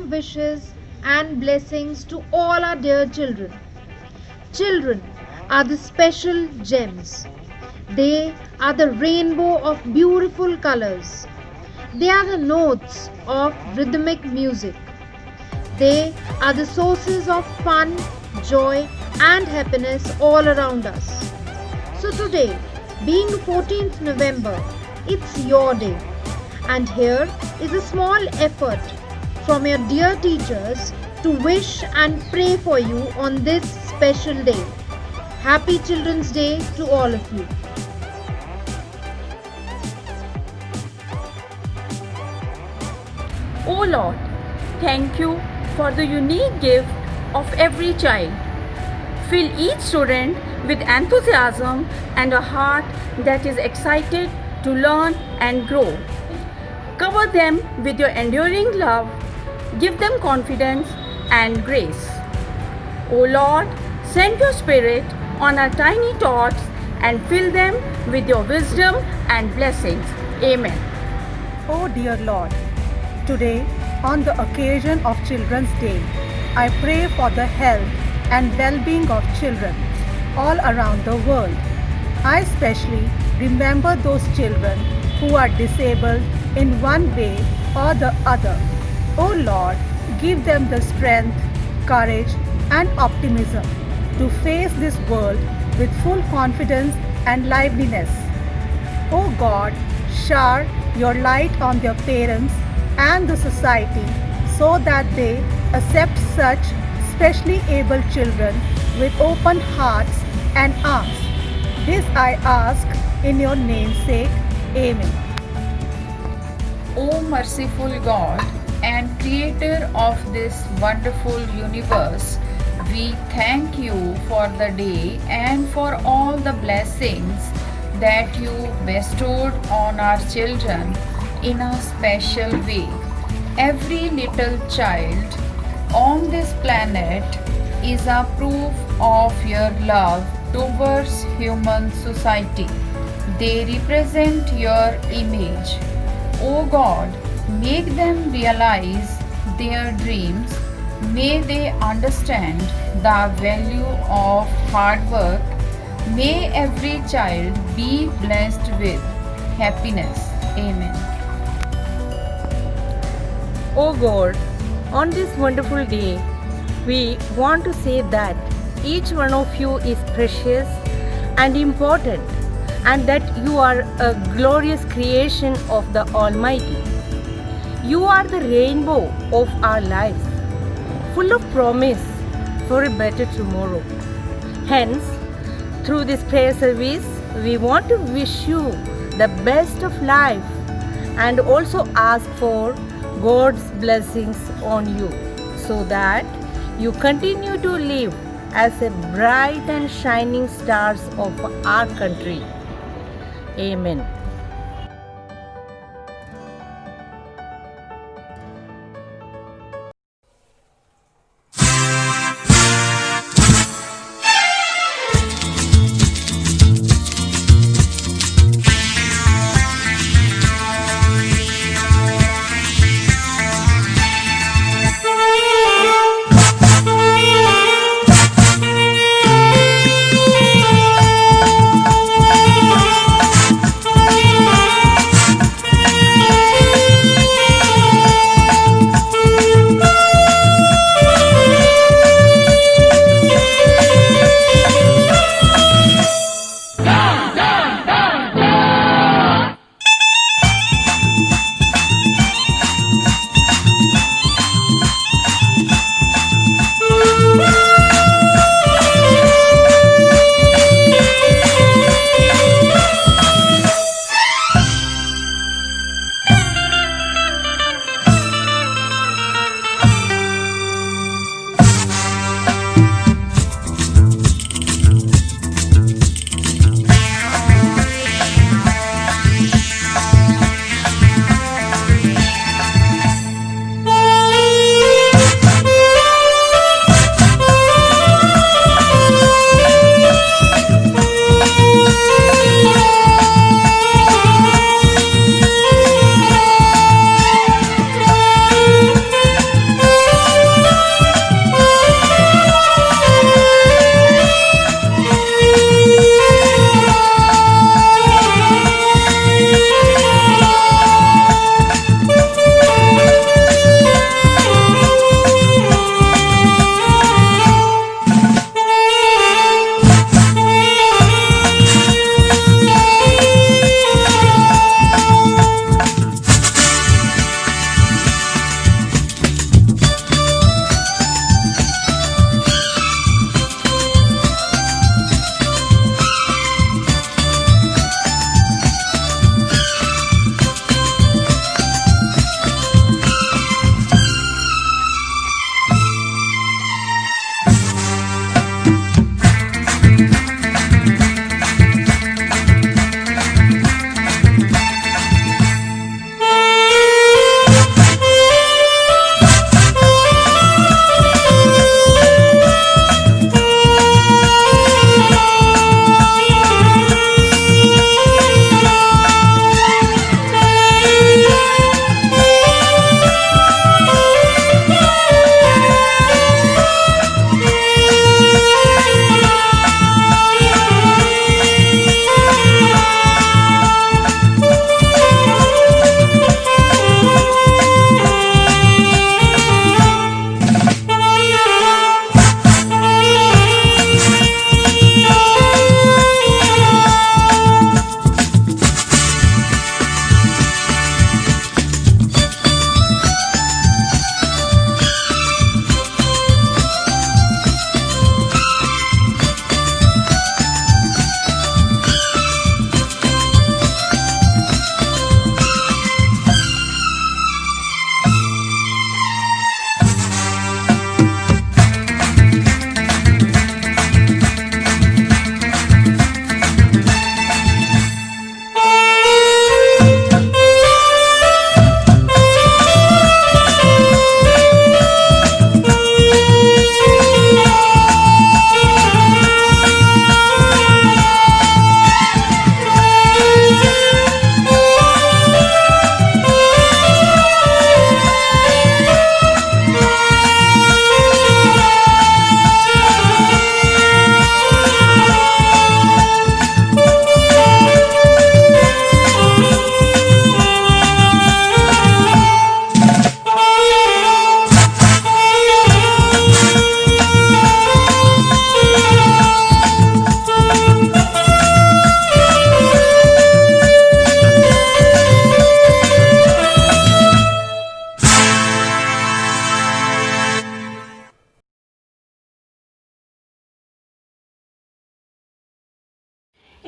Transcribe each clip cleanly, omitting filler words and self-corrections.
warm wishes and blessings to all our dear children. Children are the special gems. They are the rainbow of beautiful colors. They are the notes of rhythmic music. They are the sources of fun, joy, and happiness all around us. So today, being 14th November, it's your day. And here is a small effort from your dear teachers to wish and pray for you on this special day. Happy Children's Day to all of you. O Lord, thank you for the unique gift of every child. Fill each student with enthusiasm and a heart that is excited to learn and grow. Cover them with your enduring love. Give them confidence and grace. O Lord, send your Spirit on our tiny thoughts and fill them with your wisdom and blessings. Amen. Oh dear Lord, today on the occasion of Children's Day, I pray for the health and well-being of children all around the world. I especially remember those children who are disabled in one way or the other. Oh Lord, give them the strength, courage, and optimism to face this world with full confidence and liveliness. Oh God, shower your light on their parents and the society so that they accept such specially able children with open hearts and arms. This I ask in your namesake. Amen. O merciful God and creator of this wonderful universe, we thank you for the day and for all the blessings that you bestowed on our children in a special way. Every little child on this planet is a proof of your love towards human society. They represent your image. O God, make them realize their dreams. May they understand the value of hard work. May every child be blessed with happiness. Amen. Oh God, on this wonderful day, we want to say that each one of you is precious and important, and that you are a glorious creation of the Almighty. You are the rainbow of our lives, full of promise for a better tomorrow. Hence, through this prayer service, we want to wish you the best of life and also ask for God's blessings on you so that you continue to live as a bright and shining stars of our country. Amen.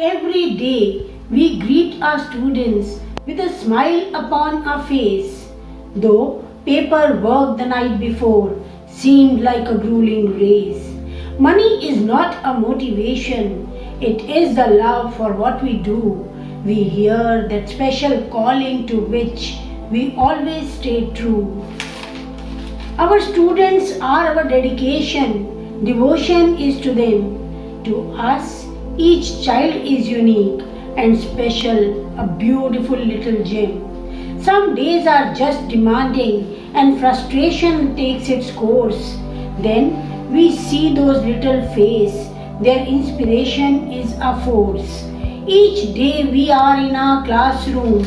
Every day we greet our students with a smile upon our face, though paper work the night before seemed like a grueling race. Money is not a motivation, it is the love for what we do. We hear that special calling to which we always stay true. Our students are our dedication, devotion is to them. To us, each child is unique and special, a beautiful little gem. Some days are just demanding and frustration takes its course. Then we see those little faces, their inspiration is a force. Each day we are in our classroom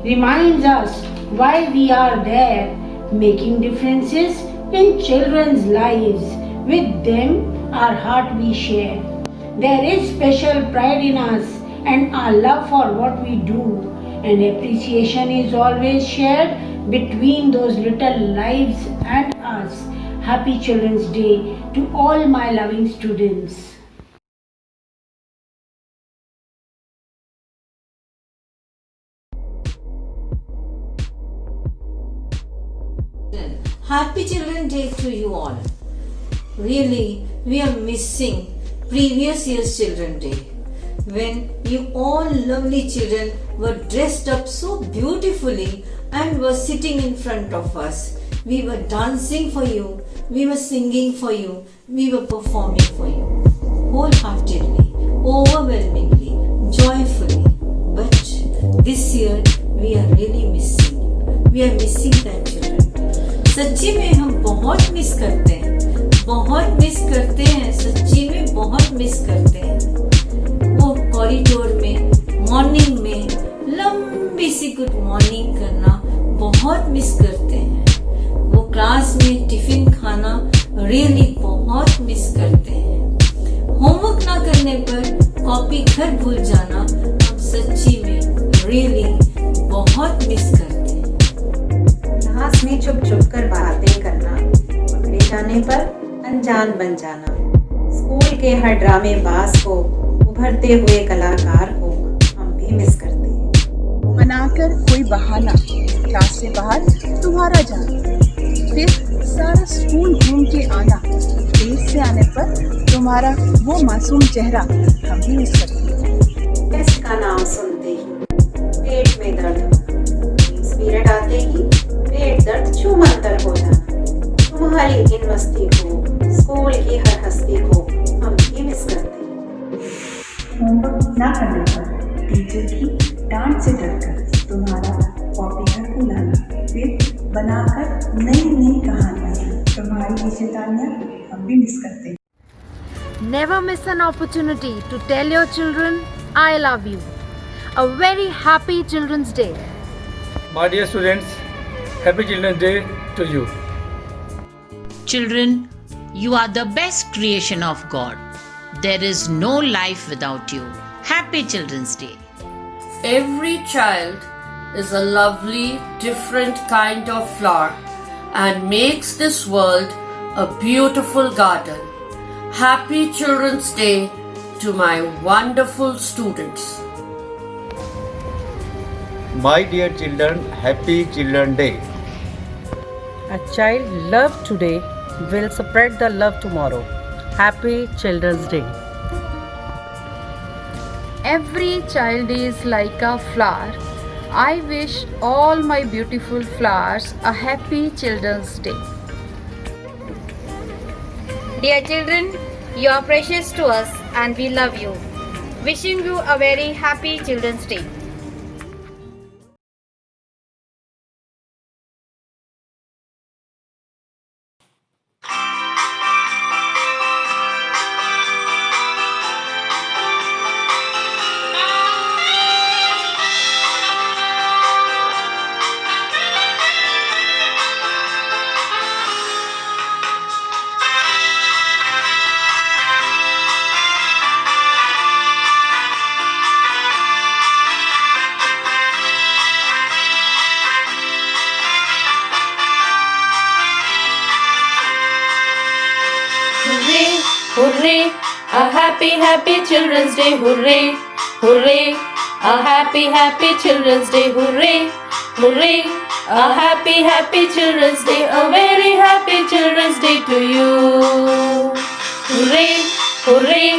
reminds us why we are there, making differences in children's lives. With them, our heart we share. There is special pride in us and our love for what we do, and appreciation is always shared between those little lives and us. Happy Children's Day to all my loving students. Happy Children's Day to you all. Really, we are missing previous year's Children's Day when you all lovely children were dressed up so beautifully and were sitting in front of us. We were dancing for you, we were singing for you, we were performing for you. Wholeheartedly, overwhelmingly, joyfully. But this year we are really missing. We are missing that children. सच्ची में हम बहुत miss करते हैं, सच्ची में बहुत miss करते हैं। वो कॉरिडोर में मॉर्निंग में लंबी सी गुड मॉर्निंग करना बहुत मिस करते हैं। वो क्लास में टिफिन खाना रियली बहुत मिस करते हैं। होमवर्क ना करने पर कॉपी घर भूल जाना हम सच्ची में रियली बहुत मिस करते हैं। क्लास में छुप छुप कर बातें करना, पकड़े जाने पर अनजान बन जाना, स्कूल के हर ड्रामे बाज को, उभरते हुए कलाकार को हम भी मिस करते हैं। बनाकर कोई बहाना क्लास से बाहर तुम्हारा जाना, फिर सारा स्कूल घूम के आना, देर से आने पर तुम्हारा वो मासूम चेहरा हम भी मिस करते हैं। टेस्ट का नाम सुनते ही पेट में दर्द होना, पीरियड आते ही पेट दर्द छूमंतर हो जाना, तुम्हारी इन मस्ती को, स्कूल की हर हस्ती को हम भी मिस करते हैं। होमवर्क ना करने पर टीचर की डांट से डरकर तुम्हारा कॉपी घर को लाना, फिर बनाकर नई नई कहानियाँ, तुम्हारी ये शैतानियाँ हम भी मिस करते हैं। Never miss an opportunity to tell your children, I love you. A very happy Children's Day. My dear students, Happy Children's Day to you. Children, you are the best creation of God. There is no life without you. Happy Children's Day. Every child is a lovely, different kind of flower and makes this world a beautiful garden. Happy Children's Day to my wonderful students. My dear children, Happy Children's Day. A child loved today will spread the love tomorrow. Happy Children's Day. Every child is like a flower. I wish all my beautiful flowers a happy Children's Day. Dear children, you are precious to us and we love you. Wishing you a very happy Children's Day. Hooray, hooray, a happy, happy Children's Day, hooray. hooray! A happy, happy Children's Day, hooray! Hooray! A happy, happy Children's Day, a very happy Children's Day to you. Hooray! Hooray!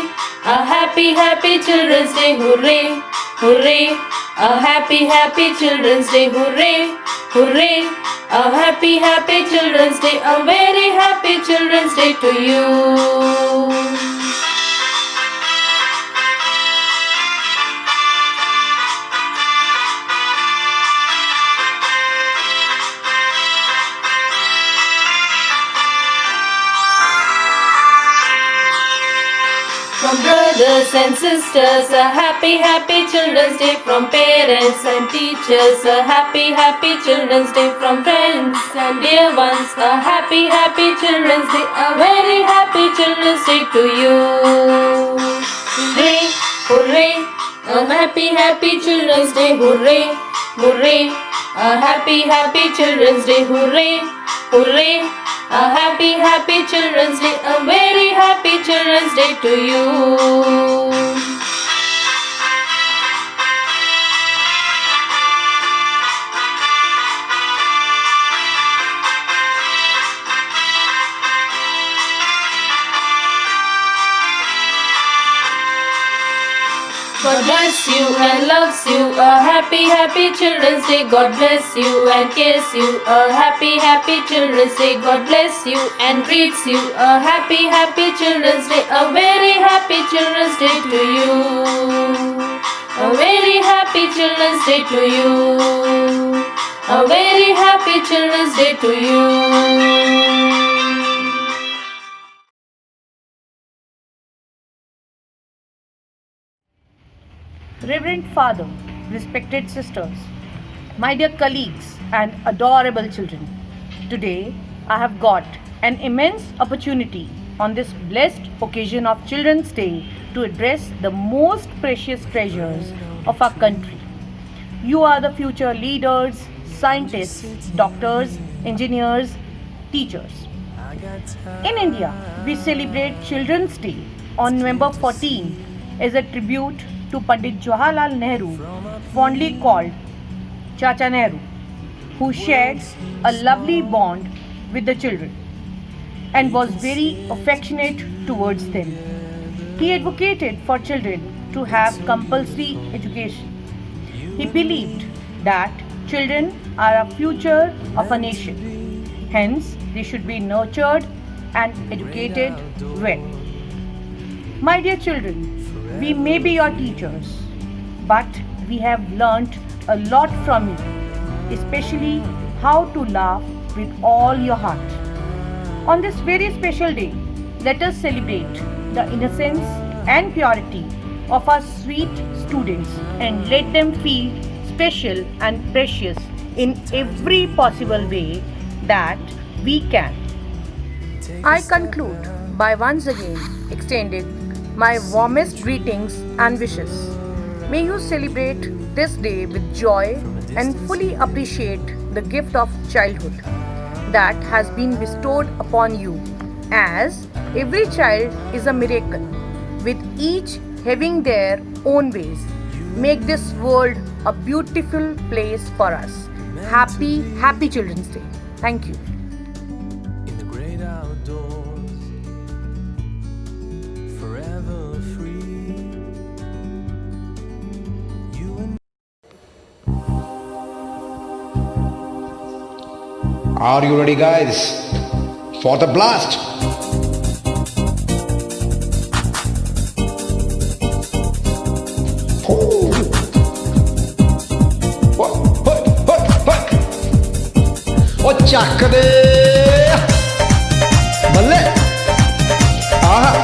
A happy, happy Children's Day, hooray! Hooray! A happy, happy Children's Day, hooray! Hooray! A happy, happy Children's Day, a very happy Children's Day to you. From brothers and sisters, a happy, happy Children's Day. From parents and teachers, a happy, happy Children's Day. From friends and dear ones, a happy, happy Children's Day. A very happy Children's Day to you. Hooray! Hooray! A happy, happy Children's Day. Hooray! Hooray! A happy, happy Children's Day. Hooray! Hooray! A happy, happy Children's Day, a very happy Children's Day to you. God bless you and loves you. A happy, happy Children's Day. God bless you and kiss you. A happy, happy Children's Day. God bless you and greets you. A happy, happy Children's Day. A very happy Children's Day to you. A very happy Children's Day to you. A very happy Children's Day to you. Reverend Father, respected sisters, my dear colleagues and adorable children, today I have got an immense opportunity on this blessed occasion of Children's Day to address the most precious treasures of our country. You are the future leaders, scientists, doctors, engineers, teachers. In India, we celebrate Children's Day on November 14 as a tribute to Pandit Jawaharlal Nehru, fondly called Chacha Nehru, who shared a lovely bond with the children and was very affectionate towards them. He advocated for children to have compulsory education. He believed that children are a future of a nation. Hence, they should be nurtured and educated well. My dear children, we may be your teachers, but we have learnt a lot from you, especially how to laugh with all your heart. On this very special day, let us celebrate the innocence and purity of our sweet students and let them feel special and precious in every possible way that we can. I conclude by once again extending my warmest greetings and wishes. May you celebrate this day with joy and fully appreciate the gift of childhood that has been bestowed upon you, as every child is a miracle, with each having their own ways. Make this world a beautiful place for us. Happy, happy Children's Day. Thank you. Are you ready, guys, for the blast? Oh, ਚੱਕ ਦੇ ਬੱਲੇ ਆਹ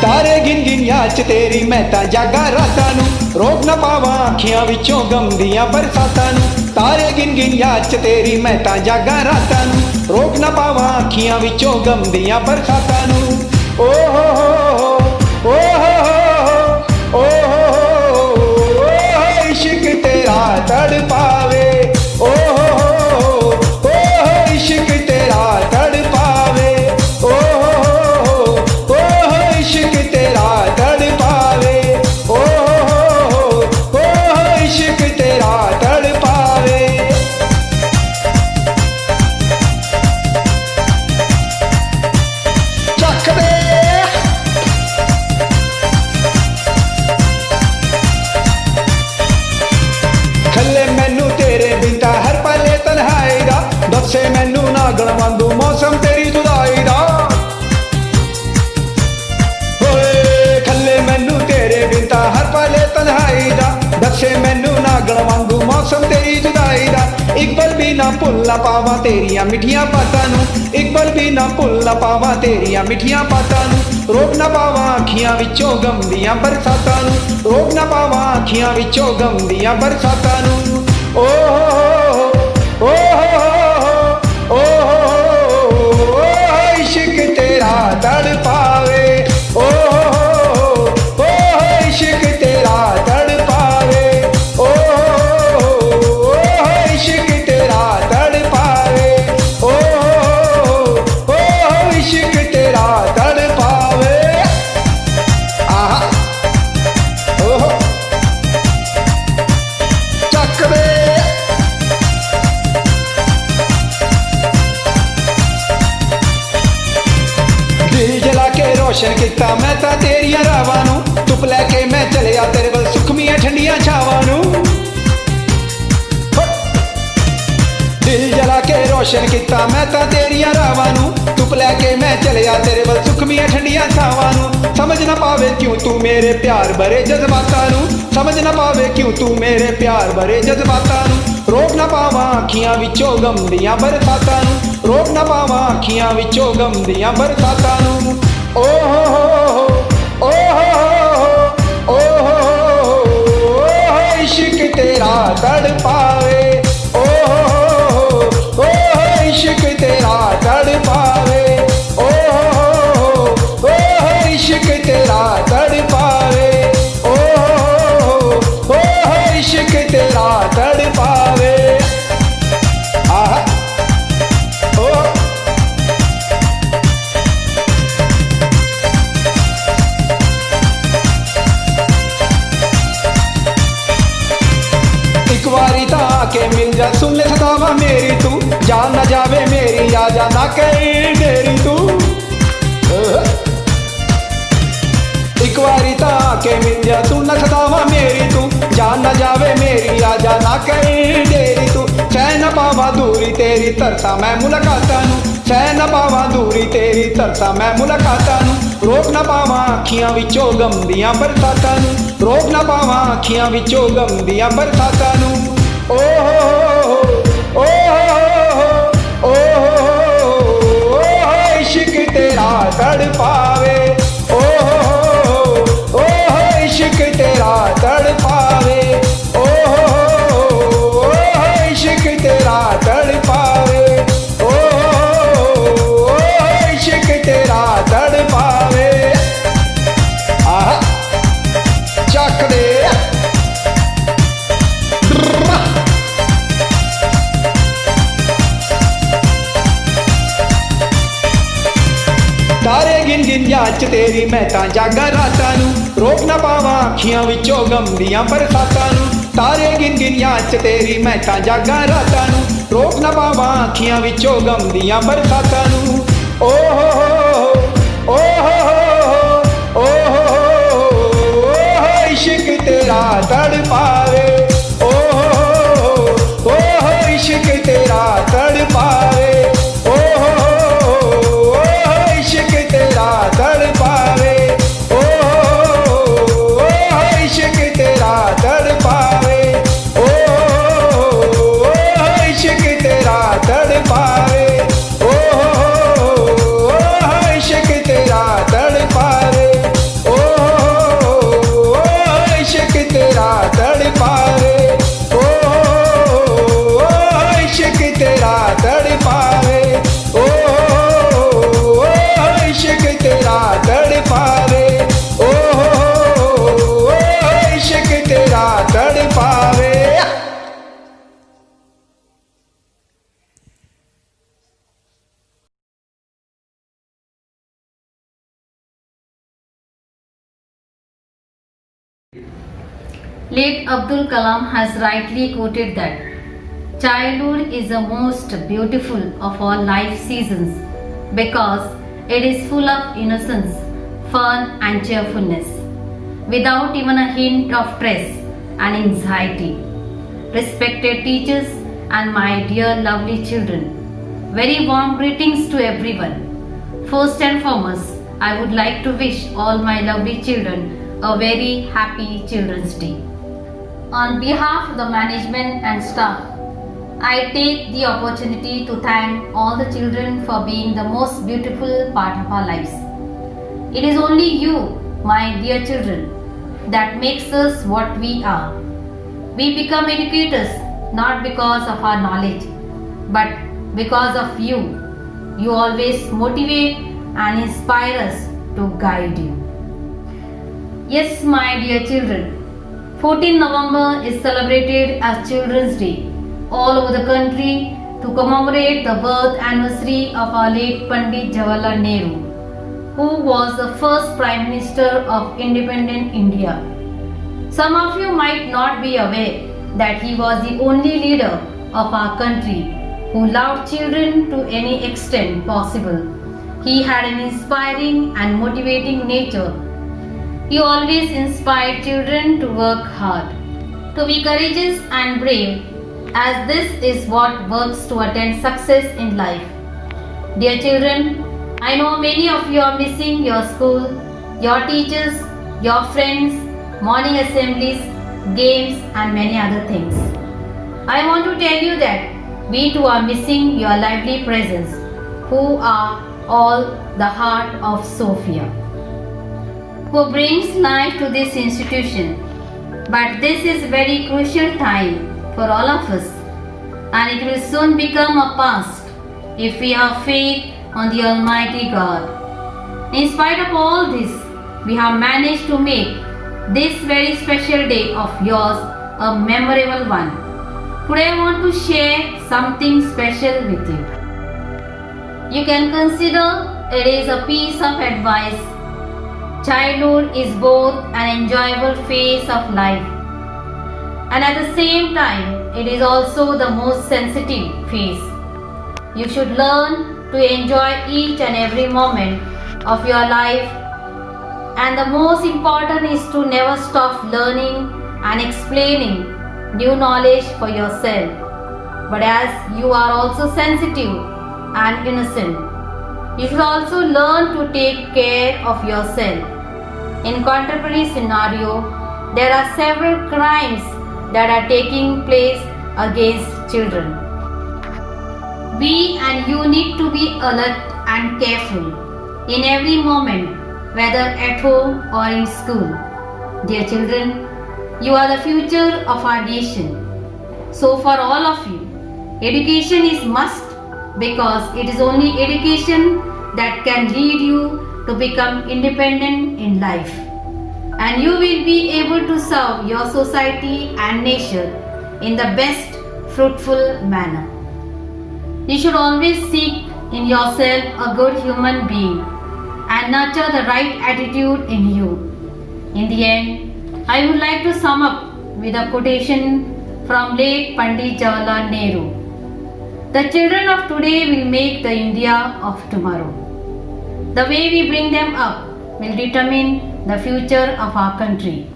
ਤਾਰੇ ਗਿਣ ਗਿਣ ਯਾਦ ਚ ਤੇਰੀ ਮੈਂ ਤਾਂ ਜਾਗਾ ਰਾਤਾਂ ਨੂੰ ਰੋਕ ਨਾ ਪਾਵਾਂ ਅੱਖੀਆਂ ਵਿੱਚੋਂ ਗਮ ਦੀਆਂ ਬਰਸਾਤਾਂ ਨੂੰ ਤਾਰੇ ਗਿਣ ਗਿਣ ਯਾਦ ਚ ਤੇਰੀ ਮੈਂ ਤਾਂ ਜਾਗਾ ਰਾਤਾਂ ਨੂੰ ਰੋਕ ਨਾ ਪਾਵਾਂ ਅੱਖੀਆਂ ਵਿੱਚੋਂ ਗਮ ਦੀਆਂ ਬਰਸਾਤਾਂ ਨੂੰ ਓ ਹੋ ਓ ਹੋ ਇਸ਼ਕ ਤੇਰਾ ਤੜ ਪਾਵੇ ਓ ਹੋ ਨਾਗਣ ਵਾਂਗੂ ਮੌਸਮ ਤੇਰੀ ਜੁਦਾਈ ਦਾ ਹੋਏ ਖੱਲੇ ਮੈਨੂੰ ਤੇਰੇ ਬਿਨ ਤਾਂ ਹਰ ਪਲੇ ਤਨਹਾਈ ਦਾ ਦੱਸੇ ਮੈਨੂੰ ਨਾਗਣ ਵਾਂਗੂ ਮੌਸਮ ਤੇਰੀ ਜੁਦਾਈ ਦਾ ਇੱਕ ਪਲ ਵੀ ਨਾ ਭੁੱਲ ਨਾ ਪਾਵਾਂ ਤੇਰੀਆਂ ਮਿੱਠੀਆਂ ਬਾਤਾਂ ਨੂੰ ਇੱਕ ਪਲ ਵੀ ਨਾ ਭੁੱਲ ਨਾ ਪਾਵਾਂ ਤੇਰੀਆਂ ਮਿੱਠੀਆਂ ਬਾਤਾਂ ਨੂੰ ਰੋਕ ਨਾ ਪਾਵਾਂ ਅੱਖੀਆਂ ਵਿੱਚੋਂ ਗਮ ਦੀਆਂ ਬਰਸਾਤਾਂ ਨੂੰ ਰੋਕ ਨਾ ਪਾਵਾਂ ਅੱਖੀਆਂ ਵਿੱਚੋਂ ਗਮ ਦੀਆਂ ਬਰਸਾਤਾਂ ਨੂੰ ਓ ਹੋ ਓ ਹੋ ਇਸ਼ਕ ਤੇਰਾ ਤੜ ਪਾਵੇ ਓ ਹੋ ਇਸ਼ਕ ਤੇਰਾ ਤੜ ਪਾਵੇ ਓ ਇਸ਼ਕ ਤੇਰਾ ਤੜ ਪਾਵੇ ਓ ਇਸ਼ਕ ਤੇਰਾ ਤੜ ਪਾਵੇ ਆਹਾ ਓ ਚੱਕ ਦੇ ਦਿਲ ਜਲਾ ਕੇ ਰੋਸ਼ਨ ਕੀਤਾ ਮੈਂ ਤਾਂ ਤੇਰੀਆਂ ਰਾਵਾਂ ਨੂੰ ਧੁੱਪ ਲੈ ਕੇ ਮੈਂ ਚਲਿਆ ਤੇਰੇ ਵੱਲ ਸੁਖਮੀਆਂ ਠੰਡੀਆਂ ਛਾਵਾਂ ਨੂੰ ਦਿਲ ਜਲਾ ਕੇ ਰੋਸ਼ਨ ਕੀਤਾ ਮੈਂ ਤਾਂ ਤੇਰੀਆਂ ਰਾਵਾਂ ਨੂੰ ਧੁੱਪ ਲੈ ਕੇ ਮੈਂ ਚਲਿਆ ਤੇਰੇ ਵੱਲ ਸੁਖਮੀਆਂ ਠੰਡੀਆਂ ਛਾਵਾਂ ਨੂੰ ਸਮਝ ਨਾ ਪਾਵੇ ਕਿਉਂ ਤੂੰ ਮੇਰੇ ਪਿਆਰ ਭਰੇ ਜਜ਼ਬਾਤਾਂ ਨੂੰ ਸਮਝ ਨਾ ਪਾਵੇ ਕਿਉਂ ਤੂੰ ਮੇਰੇ ਪਿਆਰ ਭਰੇ ਜਜ਼ਬਾਤਾਂ ਨੂੰ ਰੋਕ ਨਾ ਪਾਵਾਂ ਅੱਖੀਆਂ ਵਿੱਚੋਂ ਗਮ ਦੀਆਂ ਬਰਸਾਤਾਂ ਨੂੰ ਰੋਕ ਨਾ ਪਾਵਾਂ ਅੱਖੀਆਂ ਵਿੱਚੋਂ ਗਮ ਦੀਆਂ ਬਰਸਾਤਾਂ ਨੂੰ ਓ ਹੋ ਇਸ਼ਕ ਤੇਰਾ ਤੜ ਪਾਵੇ ਓ ਇਸ਼ਕ ਤੇਰਾ ਤੜ ਪਾਵੇ ਓ ਇਸ਼ਕ ਤੇਰਾ ਤੜ ਪਾਵੇ ਓ ਇਸ਼ਕ ਤੇਰਾ ਤੜ ਪਾਵੇ ਆਹਾ ਓ ਇੱਕ ਵਾਰੀ ਤਾਂ ਆ ਕੇ ਮਿਲ ਜਾ ਸੁਣ ਲੈ ਸਦਾਵਾ ਮੇਰੀ ਤੂੰ ਜਾਨ ਨਾ ਜਾਵੇ ਮੇਰੀ ਆ ਜਾ ਨਾ ਕਹੀਂ ਦੇਰੀ ਤੂੰ ਇੱਕ ਵਾਰੀ ਤਾਂ ਆ ਕੇ ਮਿਲ ਜਾ ਸੁਣ ਲੈ ਸਦਾਵਾ ਮੇਰੀ ਤੂੰ ਜਾਨ ਨਾ ਜਾਵੇ ਮੇਰੀ ਆ ਜਾ ਨਾ ਕਹੀਂ ਦੇਰੀ ਤੂੰ ਸਹਿ ਨਾ ਪਾਵਾਂ ਦੂਰੀ ਤੇਰੀ ਤਰਸਾਂ ਮੈਂ ਮੁਲਾਕਾਤਾਂ ਨੂੰ ਸਹਿ ਨਾ ਪਾਵਾਂ ਦੂਰੀ ਤੇਰੀ ਤਰਸਾਂ ਮੈਂ ਮੁਲਾਕਾਤਾਂ ਨੂੰ ਰੋਕ ਨਾ ਪਾਵਾਂ ਅੱਖੀਆਂ ਵਿੱਚੋਂ ਗਮ ਦੀਆਂ ਬਰਸਾਤਾਂ ਨੂੰ ਰੋਕ ਨਾ ਪਾਵਾਂ ਅੱਖੀਆਂ ਵਿੱਚੋਂ ਗਮ ਦੀਆਂ ਬਰਸਾਤਾਂ ਨੂੰ ਓ ਹੋ ਇਸ਼ਕ ਤੇਰਾ ਤੜ ਪਾਵੇ ਓ ਇਸ਼ਕ ਤੇਰਾ ਤੜ ਪਾਵੇ ਓ ਇਸ਼ਕ ਤੇਰਾ ਤੜ ਪਾਵੇ ਓ ਇਸ਼ਕ ਤੇਰਾ ਤੜ ਪਾਵੇ ਆਹ ਚੱਕ ਦੇ ਤਾਰੇ ਗਿਣ ਗਿਣ ਯਾਦ ਚ ਤੇਰੀ ਮੈਂ ਤਾਂ ਜਾਗਾ ਰਾਤਾਂ ਨੂੰ ਰੋਕ ਨਾ ਪਾਵਾਂ ਅੱਖੀਆਂ ਵਿੱਚੋਂ ਗਮ ਦੀਆਂ ਬਰਸਾਤਾਂ ਨੂੰ ਤਾਰੇ ਗਿਣ ਗਿਣ ਯਾਦ ਚ ਤੇਰੀ ਮੈਂ ਤਾਂ ਜਾਗਾ ਰਾਤਾਂ ਨੂੰ ਰੋਕ ਨਾ ਪਾਵਾਂ ਅੱਖੀਆਂ ਵਿੱਚੋਂ ਗਮ ਦੀਆਂ ਬਰਸਾਤਾਂ ਨੂੰ ਓ ਹੋ ਇਸ਼ਕ ਤੇਰਾ ਤੜ ਪਾਵੇ ਓ ਇਸ਼ਕ ਤੇਰਾ ਤੜ ਪਾਵੇ ਓ ਇਸ਼ਕ ਤੇਰਾ ਤੜ ਪਾਵੇ ਓ ਇਸ਼ਕ ਤੇਰਾ ਤੜ ਪਾਵੇ ਓ ਇਸ਼ਕ ਤੇਰਾ ਤੜ ਪਾਵੇ ਓ ਇਸ਼ਕ ਤੇਰਾ ਤੜ ਪਾਵੇ ਓ ਇਸ਼ਕ ਤੇਰਾ ਤੜ ਪਾਵੇ ਓ ਇਸ਼ਕ ਤੇਰਾ ਤੜ ਪਾਵੇ ਓ ਇਸ਼ਕ ਤੇਰਾ ਤੜ ਪਾਵੇ ਓ ਇਸ਼ਕ ਤੇਰਾ ਤੜ ਪਾਵੇ Late Abdul Kalam has rightly quoted that childhood is the most beautiful of all life seasons because it is full of innocence, fun and cheerfulness, without even a hint of stress and anxiety. Respected teachers and my dear lovely children, Very warm greetings to everyone. First and foremost, I would like to wish all my lovely children a very happy Children's Day. On behalf of the management and staff, I take the opportunity to thank all the children for being the most beautiful part of our lives. It is only you, my dear children, that makes us what we are. We become educators not because of our knowledge, but because of you. You always motivate and inspire us to guide you. Yes, my dear children, 14 November is celebrated as Children's Day all over the country to commemorate the birth anniversary of our late Pandit Jawaharlal Nehru, who was the first Prime Minister of independent India. Some of you might not be aware that he was the only leader of our country who loved children to any extent possible. He had an inspiring and motivating nature. He always inspired children to work hard, to be courageous and brave, as this is what works to attain success in life. Dear children, I know many of you are missing your school, your teachers, your friends, morning assemblies, games and many other things. I want to tell you that we too are missing your lively presence, who are all the heart of Sophia, who brings life to this institution. But this is a very crucial time for all of us, and it will soon become a past if we have faith on the Almighty God. In spite of all this, we have managed to make this very special day of yours a memorable one. Today I want to share something special with you. You can consider it is a piece of advice. Childhood is both an enjoyable phase of life, and at the same time it is also the most sensitive phase. You should learn to enjoy each and every moment of your life, and the most important is to never stop learning and explaining new knowledge for yourself. But as you are also sensitive and innocent, you should also learn to take care of yourself. In contemporary scenario, there are several crimes that are taking place against children. We and you need to be alert and careful in every moment, whether at home or in school. Dear children, you are the future of our nation. So for all of you, education is must, because it is only education that can lead you to become independent in life, and you will be able to serve your society and nation in the best fruitful manner. You should always seek in yourself a good human being and nurture the right attitude in you. In the end, I would like to sum up with a quotation from late Pandit Jawaharlal Nehru. The children of today will make the India of tomorrow. The way we bring them up will determine the future of our country.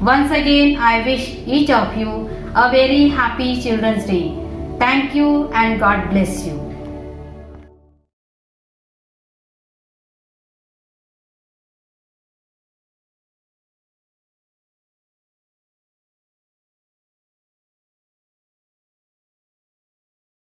Once again, I wish each of you a very happy Children's Day. Thank you and God bless you.